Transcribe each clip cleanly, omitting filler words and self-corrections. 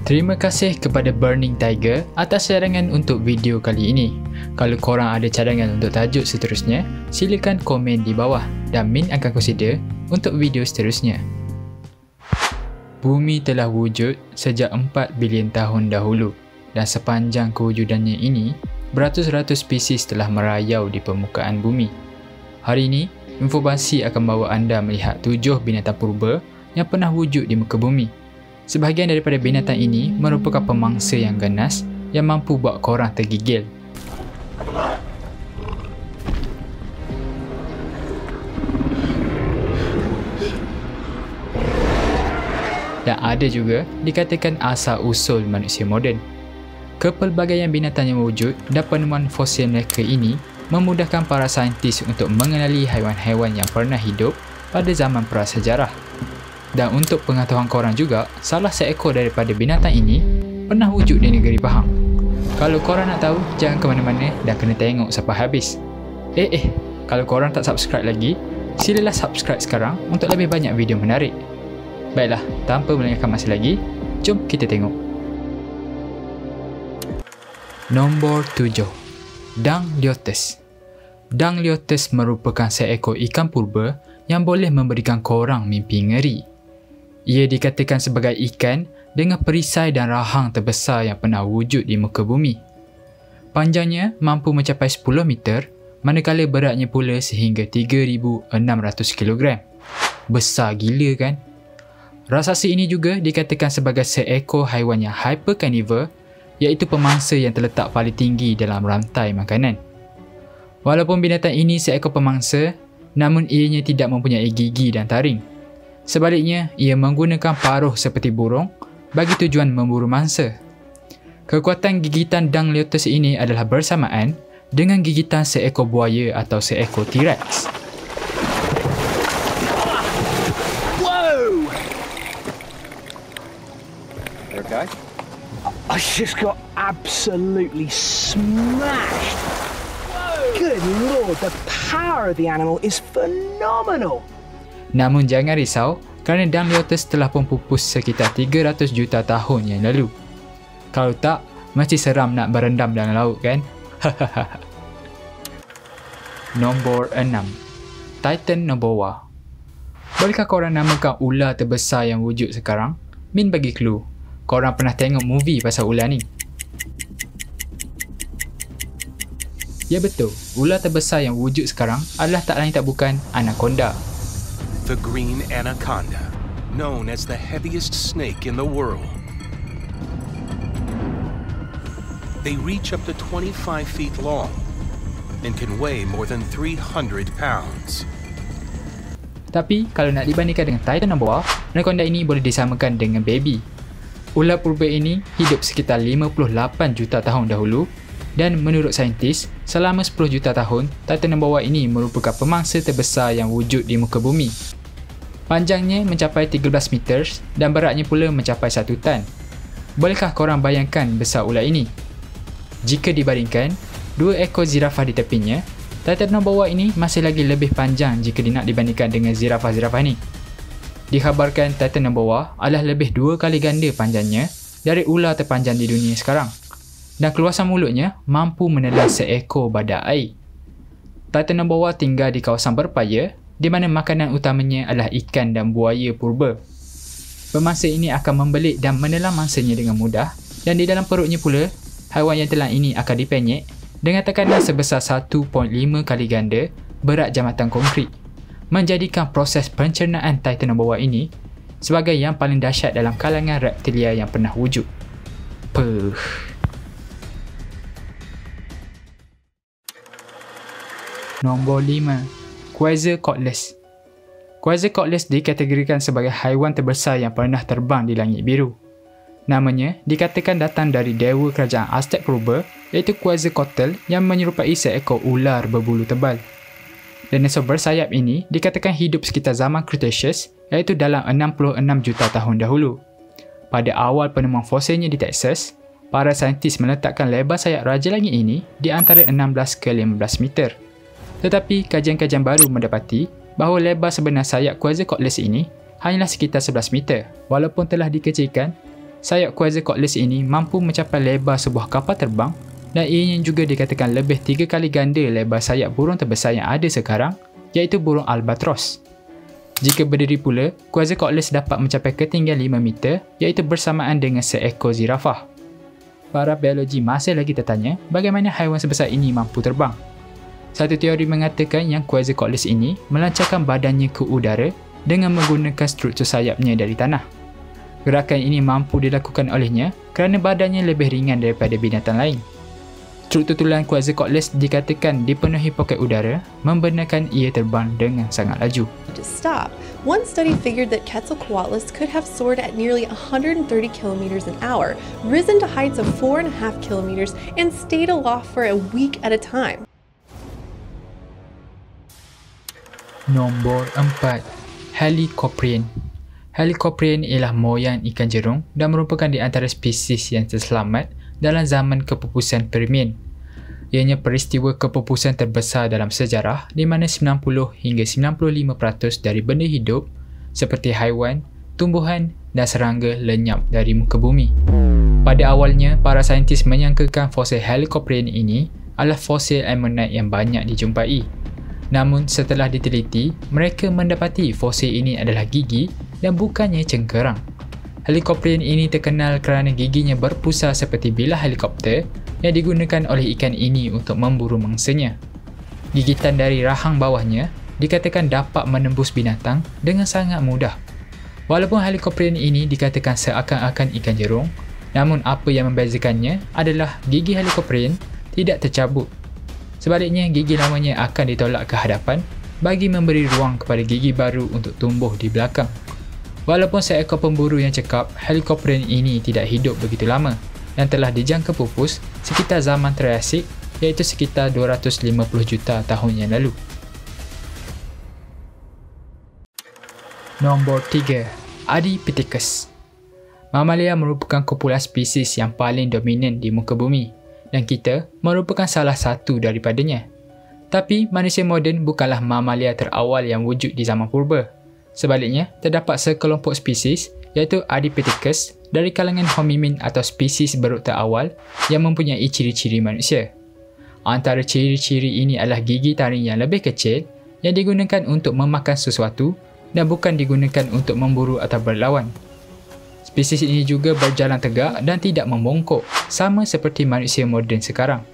Terima kasih kepada Burning Tiger atas cadangan untuk video kali ini. Kalau korang ada cadangan untuk tajuk seterusnya, silakan komen di bawah dan Min akan consider untuk video seterusnya. Bumi telah wujud sejak 4 bilion tahun dahulu dan sepanjang kewujudannya ini, beratus-ratus spesies telah merayau di permukaan bumi. Hari ini, informasi akan bawa anda melihat 7 binatang purba yang pernah wujud di muka bumi. Sebahagian daripada binatang ini merupakan pemangsa yang ganas yang mampu buat korang tergigil. Dan ada juga dikatakan asal-usul manusia moden. Kepelbagaian binatang yang wujud dan penemuan fosil mereka ini memudahkan para saintis untuk mengenali haiwan-haiwan yang pernah hidup pada zaman prasejarah. Dan untuk pengetahuan korang juga, salah seekor daripada binatang ini pernah wujud di negeri Pahang. Kalau korang nak tahu, jangan ke mana-mana dan kena tengok sampai habis. Kalau korang tak subscribe lagi, silalah subscribe sekarang untuk lebih banyak video menarik. Baiklah, tanpa melengahkan masa lagi, jom kita tengok. Nombor 7. Dangliotes. Dangliotes merupakan seekor ikan purba yang boleh memberikan korang mimpi ngeri. Ia dikatakan sebagai ikan dengan perisai dan rahang terbesar yang pernah wujud di muka bumi. Panjangnya mampu mencapai 10 meter, manakala beratnya pula sehingga 3,600 kg. Besar gila kan? Raksasa ini juga dikatakan sebagai seekor haiwan yang hypercarnivore, iaitu pemangsa yang terletak paling tinggi dalam rantai makanan. Walaupun binatang ini seekor pemangsa, namun ianya tidak mempunyai gigi dan taring. Sebaliknya, ia menggunakan paruh seperti burung bagi tujuan memburu mangsa. Kekuatan gigitan Dangliotes ini adalah bersamaan dengan gigitan seekor buaya atau seekor T-Rex. Whoa! Okay. I just got absolutely smashed. Good lord, the power of the animal is phenomenal. Namun jangan risau kerana Dangliotes telah pun pupus sekitar 300 juta tahun yang lalu. Kalau tak, mesti seram nak berendam dalam laut kan? Nombor 6. Titan Noboa. Bolehkah korang namakan ular terbesar yang wujud sekarang? Min bagi clue. Korang pernah tengok movie pasal ular ni? Ya betul, ular terbesar yang wujud sekarang adalah tak lain tak bukan anaconda. The green anaconda, known as the heaviest snake in the world. They reach up to 25 feet long and can weigh more than 300 pounds. Tapi kalau nak dibandingkan dengan Titan Noboa, anaconda ini boleh disamakan dengan baby. Ular purba ini hidup sekitar 58 juta tahun dahulu dan menurut saintis, selama 10 juta tahun, Titan Noboa ini merupakan pemangsa terbesar yang wujud di muka bumi. Panjangnya mencapai 13 meter dan beratnya pula mencapai 1 tan. Bolehkah korang bayangkan besar ular ini? Jika dibandingkan, 2 ekor zirafah di tepinya, Titan Noboa ini masih lagi lebih panjang jika nak dibandingkan dengan zirafah-zirafah ni. Dikhabarkan Titan Noboa adalah lebih 2 kali ganda panjangnya dari ular terpanjang di dunia sekarang. Dan keluasan mulutnya mampu menelan seekor badak air. Titan Noboa tinggal di kawasan berpaya di mana makanan utamanya adalah ikan dan buaya purba. Pemangsa ini akan membelit dan menelan mangsanya dengan mudah dan di dalam perutnya pula, haiwan yang telan ini akan dipenyek dengan tekanan sebesar 1.5 kali ganda berat jambatan konkrit, menjadikan proses pencernaan Titan Noboa ini sebagai yang paling dahsyat dalam kalangan reptilia yang pernah wujud. Nombor 5. Quetzalcoatlus. Quetzalcoatlus dikategorikan sebagai haiwan terbesar yang pernah terbang di langit biru. Namanya dikatakan datang dari dewa kerajaan Aztec purba, iaitu Quetzalcoatl yang menyerupai seekor ular berbulu tebal. Dinosaur bersayap ini dikatakan hidup sekitar zaman Cretaceous, iaitu dalam 66 juta tahun dahulu. Pada awal penemuan fosilnya di Texas, para saintis meletakkan lebar sayap Raja Langit ini di antara 16 ke 15 meter. Tetapi kajian-kajian baru mendapati bahawa lebar sebenar sayap Quetzalcoatlus ini hanyalah sekitar 11 meter, walaupun telah dikecilkan sayap Quetzalcoatlus ini mampu mencapai lebar sebuah kapal terbang dan ianya juga dikatakan lebih 3 kali ganda lebar sayap burung terbesar yang ada sekarang, iaitu burung albatros. Jika berdiri pula, Quetzalcoatlus dapat mencapai ketinggian 5 meter, iaitu bersamaan dengan seekor zirafah. Para biologi masih lagi tertanya bagaimana haiwan sebesar ini mampu terbang. Satu teori mengatakan yang Quetzalcoatlus ini melancarkan badannya ke udara dengan menggunakan struktur sayapnya dari tanah. Gerakan ini mampu dilakukan olehnya kerana badannya lebih ringan daripada binatang lain. Struktur tulang Quetzalcoatlus dikatakan dipenuhi poket udara, membenarkan ia terbang dengan sangat laju. To stop. One study figured that Quetzalcoatlus could have soared at nearly 130 kilometers an hour, risen to heights of 4.5 kilometers, and stayed aloft for a week at a time. Nombor 4. Helicoprion. Helicoprion ialah moyang ikan jerung dan merupakan di antara spesies yang terselamat dalam zaman kepupusan Permian. Ianya peristiwa kepupusan terbesar dalam sejarah di mana 90 hingga 95% dari benda hidup seperti haiwan, tumbuhan dan serangga lenyap dari muka bumi. Pada awalnya, para saintis menyangkakan fosil Helicoprion ini adalah fosil ammonite yang banyak dijumpai. Namun setelah diteliti, mereka mendapati fosil ini adalah gigi dan bukannya cengkerang. Helicoprion ini terkenal kerana giginya berpusar seperti bilah helikopter yang digunakan oleh ikan ini untuk memburu mangsanya. Gigitan dari rahang bawahnya dikatakan dapat menembus binatang dengan sangat mudah. Walaupun Helicoprion ini dikatakan seakan-akan ikan jerung, namun apa yang membezakannya adalah gigi Helicoprion tidak tercabut. Sebaliknya, gigi lamanya akan ditolak ke hadapan bagi memberi ruang kepada gigi baru untuk tumbuh di belakang. Walaupun seekor pemburu yang cekap, Helicoprion ini tidak hidup begitu lama dan telah dijangka pupus sekitar zaman Triasik, iaitu sekitar 250 juta tahun yang lalu. Nombor 3. Ardipithecus. Mamalia merupakan kumpulan spesies yang paling dominan di muka bumi dan kita merupakan salah satu daripadanya. Tapi manusia moden bukanlah mamalia terawal yang wujud di zaman purba. Sebaliknya, terdapat sekelompok spesies iaitu Ardipithecus dari kalangan hominin atau spesies beruk terawal yang mempunyai ciri-ciri manusia. Antara ciri-ciri ini adalah gigi taring yang lebih kecil yang digunakan untuk memakan sesuatu dan bukan digunakan untuk memburu atau berlawan. Spesies ini juga berjalan tegak dan tidak membongkok, sama seperti manusia moden sekarang.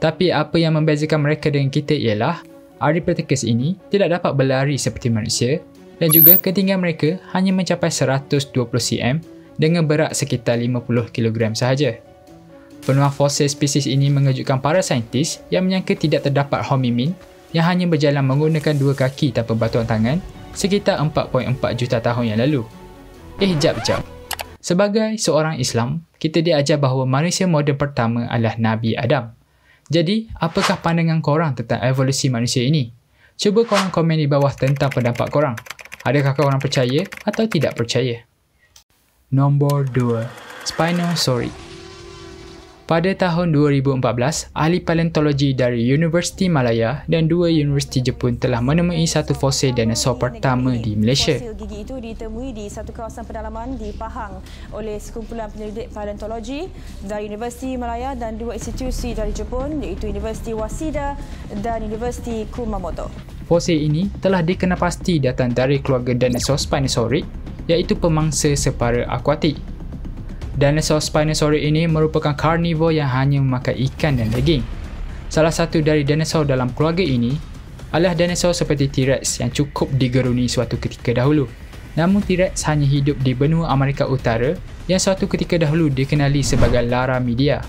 Tapi apa yang membezakan mereka dengan kita ialah Ardipithecus ini tidak dapat berlari seperti manusia dan juga ketinggian mereka hanya mencapai 120 cm dengan berat sekitar 50 kg sahaja. Penemuan fosil spesies ini mengejutkan para saintis yang menyangka tidak terdapat hominin yang hanya berjalan menggunakan 2 kaki tanpa batuan tangan sekitar 4.4 juta tahun yang lalu. Jap. Sebagai seorang Islam, kita diajar bahawa manusia moden pertama adalah Nabi Adam. Jadi, apakah pandangan korang tentang evolusi manusia ini? Cuba korang komen di bawah tentang pendapat korang. Adakah korang percaya atau tidak percaya? Nombor 2. Spinosaurus. Pada tahun 2014, ahli paleontologi dari Universiti Malaya dan 2 universiti Jepun telah menemui satu fosil dinosaur pertama di Malaysia. Fosil gigi itu ditemui di satu kawasan pedalaman di Pahang oleh sekumpulan penyelidik paleontologi dari Universiti Malaya dan 2 institusi dari Jepun iaitu Universiti Waseda dan Universiti Kumamoto. Fosil ini telah dikenal pasti datang dari keluarga dinosaur Spinosaurus iaitu pemangsa separa akuatik. Dinosaur Spinosaurus ini merupakan karnivor yang hanya memakan ikan dan daging. Salah satu dari dinosaur dalam keluarga ini adalah dinosaur seperti T-Rex yang cukup digeruni suatu ketika dahulu. Namun T-Rex hanya hidup di benua Amerika Utara yang suatu ketika dahulu dikenali sebagai Laramidia.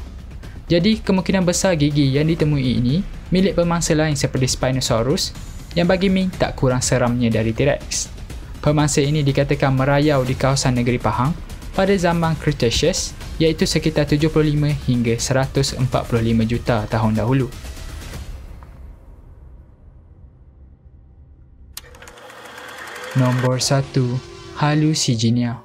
Jadi kemungkinan besar gigi yang ditemui ini milik pemangsa lain seperti Spinosaurus yang bagi Ming tak kurang seramnya dari T-Rex. Pemangsa ini dikatakan merayau di kawasan negeri Pahang pada zaman Cretaceous iaitu sekitar 75 hingga 145 juta tahun dahulu. Nombor 1. Hallucigenia.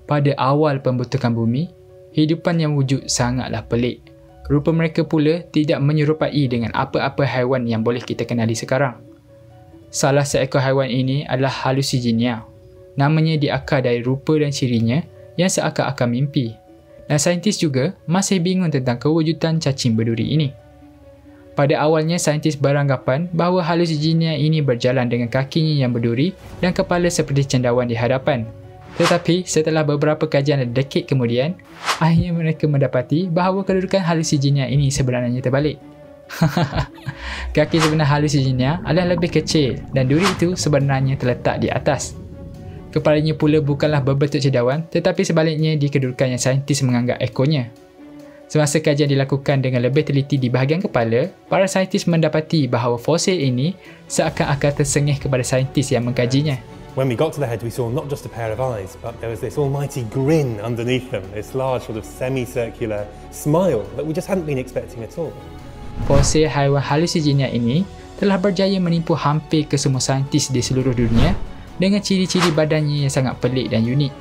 Pada awal pembentukan bumi, hidupan yang wujud sangatlah pelik. Rupa mereka pula tidak menyerupai dengan apa-apa haiwan yang boleh kita kenali sekarang. Salah seekor haiwan ini adalah Hallucigenia. Namanya diakar dari rupa dan cirinya yang seakan-akan mimpi. Dan saintis juga masih bingung tentang kewujudan cacing berduri ini. Pada awalnya, saintis beranggapan bahawa halusinogenia ini berjalan dengan kakinya yang berduri dan kepala seperti cendawan di hadapan. Tetapi setelah beberapa kajian dan dekade kemudian, akhirnya mereka mendapati bahawa kedudukan halusinogenia ini sebenarnya terbalik. Kaki sebenar halusinogenia adalah lebih kecil dan duri itu sebenarnya terletak di atas. Kepalanya pula bukanlah berbentuk cendawan, tetapi sebaliknya di kedudukan yang saintis menganggap ekornya. Semasa kajian dilakukan dengan lebih teliti di bahagian kepala, para saintis mendapati bahawa fosil ini seakan-akan tersengih kepada saintis yang mengkajinya. When we got to the head, we saw not just a pair of eyes, but there was this almighty grin underneath them, this large sort of semicircular smile that we just hadn't been expecting at all. Fosil haiwan halusinogenia ini telah berjaya menipu hampir ke semua saintis di seluruh dunia dengan ciri-ciri badannya yang sangat pelik dan unik.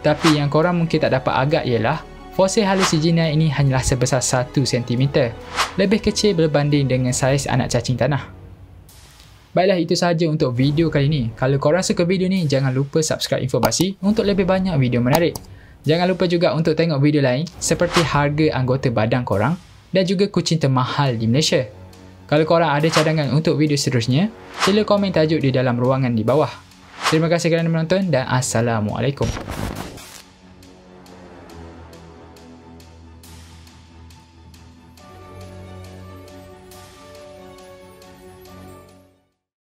Tapi yang korang mungkin tak dapat agak ialah fosil halusinogenia ini hanyalah sebesar 1 cm, lebih kecil berbanding dengan saiz anak cacing tanah. Baiklah, itu sahaja untuk video kali ini. Kalau korang suka video ni, jangan lupa subscribe Infobasi untuk lebih banyak video menarik. Jangan lupa juga untuk tengok video lain seperti harga anggota badan korang dan juga kucing termahal di Malaysia. Kalau korang ada cadangan untuk video seterusnya, sila komen tajuk di dalam ruangan di bawah. Terima kasih kerana menonton dan Assalamualaikum.